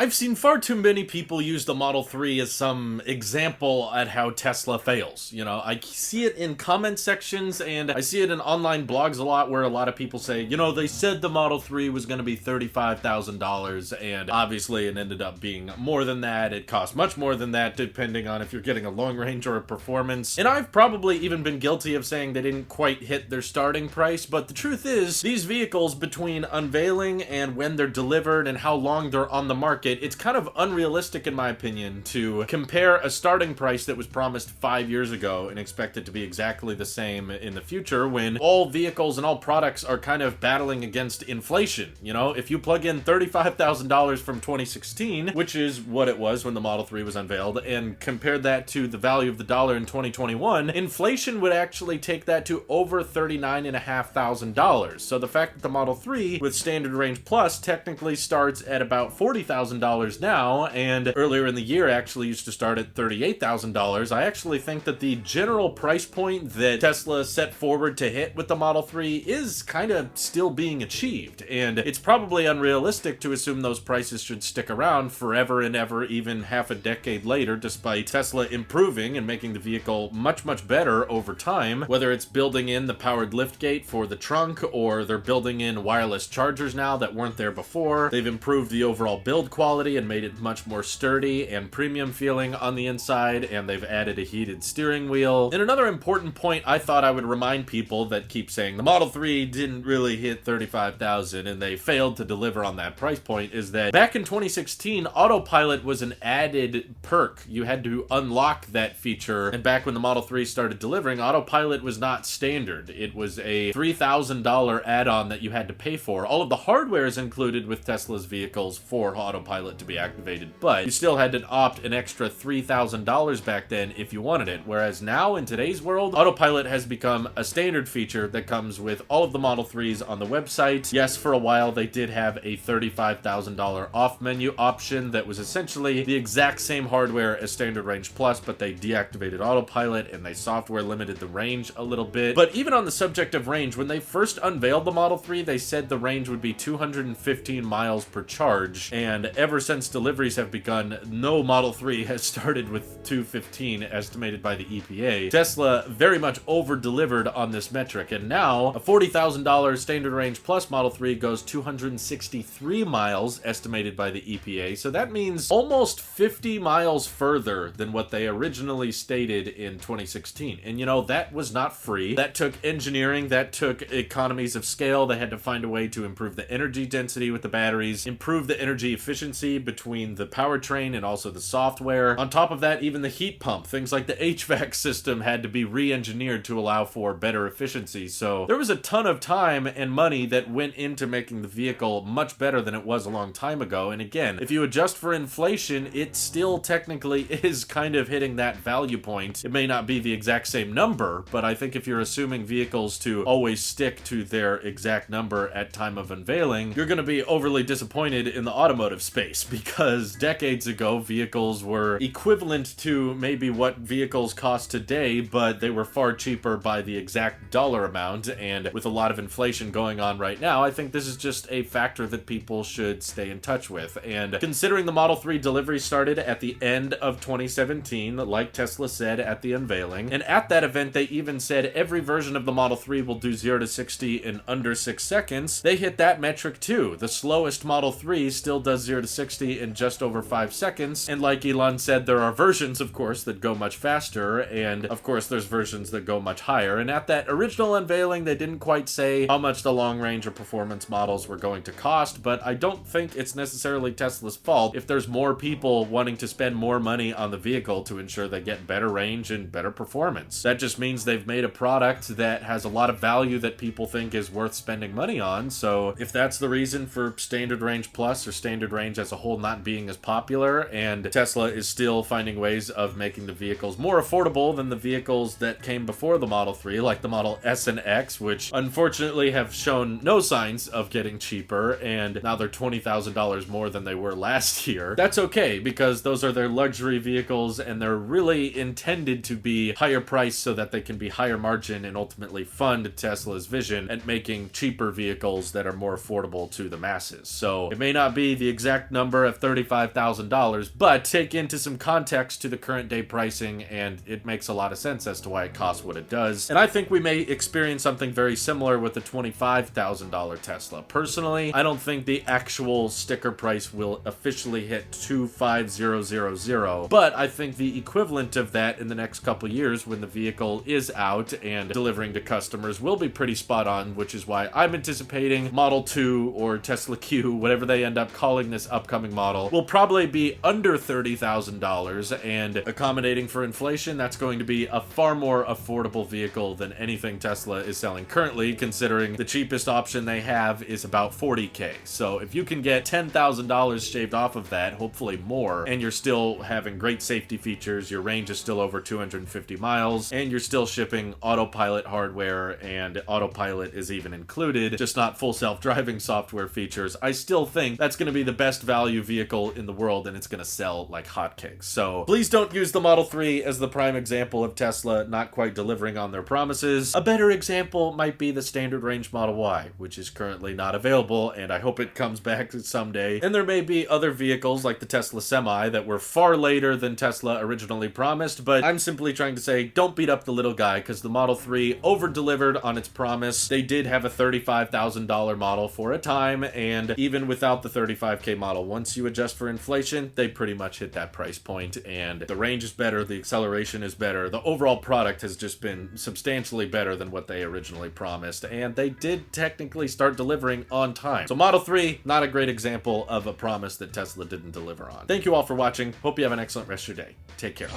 I've seen far too many people use the Model 3 as some example at how Tesla fails. You know, I see it in comment sections and I see it in online blogs a lot where a lot of people say, you know, they said the Model 3 was going to be $35,000 and obviously it ended up being more than that. It cost much more than that depending on if you're getting a long range or a performance. And I've probably even been guilty of saying they didn't quite hit their starting price, but the truth is, these vehicles between unveiling and when they're delivered and how long they're on the market, it's kind of unrealistic in my opinion to compare a starting price that was promised 5 years ago and expect it to be exactly the same in the future when all vehicles and all products are kind of battling against inflation. You know, if you plug in $35,000 from 2016, which is what it was when the Model 3 was unveiled, and compare that to the value of the dollar in 2021, inflation would actually take that to over $39,500. So the fact that the Model 3 with Standard Range Plus technically starts at about $40,000 now, and earlier in the year actually used to start at $38,000, I actually think that the general price point that Tesla set forward to hit with the Model 3 is kind of still being achieved, and it's probably unrealistic to assume those prices should stick around forever and ever, even half a decade later, despite Tesla improving and making the vehicle much, much better over time, whether it's building in the powered liftgate for the trunk, or they're building in wireless chargers now that weren't there before. They've improved the overall build quality and made it much more sturdy and premium feeling on the inside, and they've added a heated steering wheel. And another important point I thought I would remind people that keep saying the Model 3 didn't really hit $35,000 and they failed to deliver on that price point is that back in 2016, autopilot was an added perk. You had to unlock that feature, and back when the Model 3 started delivering, autopilot was not standard. It was a $3,000 add-on that you had to pay for. All of the hardware is included with Tesla's vehicles for autopilot to be activated, but you still had to opt an extra $3,000 back then if you wanted it, whereas now in today's world, autopilot has become a standard feature that comes with all of the Model 3s on the website. Yes, for a while they did have a $35,000 off menu option that was essentially the exact same hardware as Standard Range Plus, but they deactivated autopilot and they software limited the range a little bit. But even on the subject of range, when they first unveiled the Model 3, they said the range would be 215 miles per charge, and ever since deliveries have begun, no Model 3 has started with 215 estimated by the EPA. Tesla very much over-delivered on this metric, and now a $40,000 Standard Range Plus Model 3 goes 263 miles estimated by the EPA, so that means almost 50 miles further than what they originally stated in 2016. And you know, that was not free. That took engineering, that took economies of scale. They had to find a way to improve the energy density with the batteries, improve the energy efficiency between the powertrain and also the software. On top of that, even the heat pump, things like the HVAC system had to be re-engineered to allow for better efficiency. So there was a ton of time and money that went into making the vehicle much better than it was a long time ago. And again, if you adjust for inflation, it still technically is kind of hitting that value point. It may not be the exact same number, but I think if you're assuming vehicles to always stick to their exact number at time of unveiling, you're going to be overly disappointed in the automotive space, because decades ago vehicles were equivalent to maybe what vehicles cost today, but they were far cheaper by the exact dollar amount. And with a lot of inflation going on right now, I think this is just a factor that people should stay in touch with. And considering the Model 3 delivery started at the end of 2017, like Tesla said at the unveiling, and at that event they even said every version of the Model 3 will do 0 to 60 in under 6 seconds, they hit that metric too. The slowest Model 3 still does 0 to 60 in just over 5 seconds, and like Elon said, there are versions, of course, that go much faster, and of course there's versions that go much higher. And at that original unveiling, they didn't quite say how much the long range or performance models were going to cost, but I don't think it's necessarily Tesla's fault if there's more people wanting to spend more money on the vehicle to ensure they get better range and better performance. That just means they've made a product that has a lot of value that people think is worth spending money on. So if that's the reason for Standard Range Plus or Standard Range as a whole not being as popular, and Tesla is still finding ways of making the vehicles more affordable than the vehicles that came before the Model 3, like the Model S and X, which unfortunately have shown no signs of getting cheaper, and now they're $20,000 more than they were last year. That's okay, because those are their luxury vehicles, and they're really intended to be higher priced so that they can be higher margin and ultimately fund Tesla's vision at making cheaper vehicles that are more affordable to the masses. So it may not be the exact exact number of $35,000, but take into some context to the current day pricing, and it makes a lot of sense as to why it costs what it does. And I think we may experience something very similar with the $25,000 Tesla. Personally, I don't think the actual sticker price will officially hit 25000, but I think the equivalent of that in the next couple years when the vehicle is out and delivering to customers will be pretty spot on, which is why I'm anticipating Model 2 or Tesla Q, whatever they end up calling this upcoming model, will probably be under $30,000, and accommodating for inflation, that's going to be a far more affordable vehicle than anything Tesla is selling currently, considering the cheapest option they have is about $40K. So if you can get $10,000 shaved off of that, hopefully more, and you're still having great safety features, your range is still over 250 miles, and you're still shipping autopilot hardware, and autopilot is even included, just not full self-driving software features, I still think that's going to be the best value vehicle in the world, and it's going to sell like hotcakes. So please don't use the Model 3 as the prime example of Tesla not quite delivering on their promises. A better example might be the standard range Model Y, which is currently not available, and I hope it comes back someday. And there may be other vehicles like the Tesla Semi that were far later than Tesla originally promised, but I'm simply trying to say don't beat up the little guy, because the Model 3 over-delivered on its promise. They did have a $35,000 model for a time, and even without the $35K model, once you adjust for inflation, they pretty much hit that price point, and the range is better, the acceleration is better, the overall product has just been substantially better than what they originally promised, and they did technically start delivering on time. So Model 3, not a great example of a promise that Tesla didn't deliver on. Thank you all for watching. Hope you have an excellent rest of your day. Take care.